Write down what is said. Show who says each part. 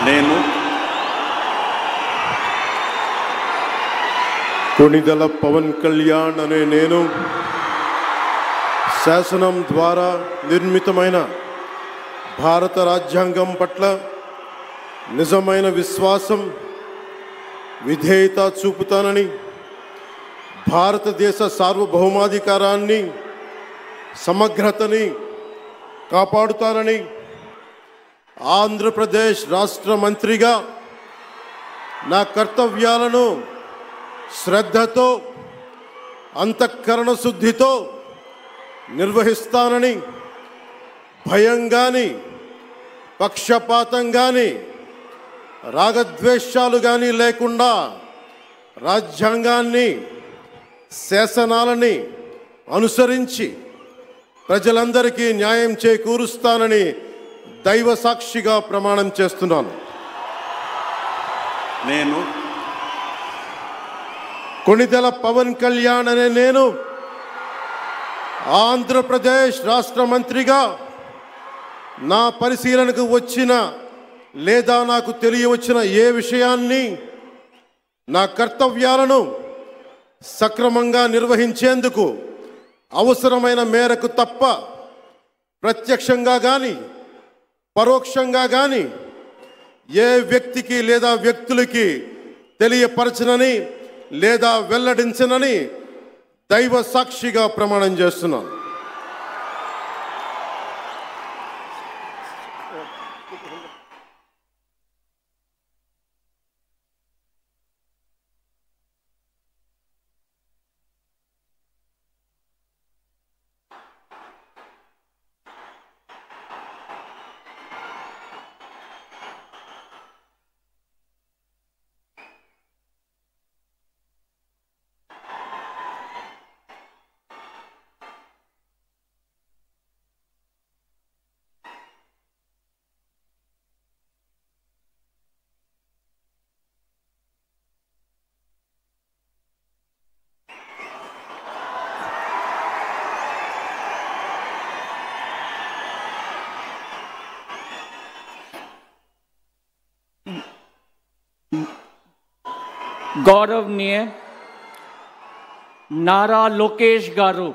Speaker 1: నేను
Speaker 2: కొణిదెల పవన్ కళ్యాణ్ అనే నేను శాసనం ద్వారా నిర్మితమైన భారత రాజ్యాంగం పట్ల నిజమైన విశ్వాసం విధేయత చూపుతానని, భారతదేశ సార్వభౌమాధికారాన్ని సమగ్రతని కాపాడుతానని, ఆంధ్రప్రదేశ్ రాష్ట్ర మంత్రిగా నా కర్తవ్యాలను శ్రద్ధతో అంతఃకరణ శుద్ధితో నిర్వహిస్తానని, భయం కానీ పక్షపాతం కానీ రాగద్వేషాలు కానీ లేకుండా రాజ్యాంగాన్ని శాసనాలని అనుసరించి ప్రజలందరికీ న్యాయం చేకూరుస్తానని దైవ సాక్షిగా ప్రమాణం చేస్తున్నాను.
Speaker 1: నేను
Speaker 2: కొణిదెల పవన్ కళ్యాణ్ అనే నేను ఆంధ్రప్రదేశ్ రాష్ట్ర మంత్రిగా నా పరిశీలనకు వచ్చిన లేదా నాకు తెలియవచ్చిన ఏ విషయాన్ని నా కర్తవ్యాలను సక్రమంగా నిర్వహించేందుకు అవసరమైన మేరకు తప్ప ప్రత్యక్షంగా కానీ పరోక్షంగా కానీ ఏ వ్యక్తికి లేదా వ్యక్తులకి తెలియపరచనని లేదా వెల్లడించనని దైవ సాక్షిగా ప్రమాణం చేస్తున్నాను.
Speaker 3: गौरवनीय नारा लोकेश गारू।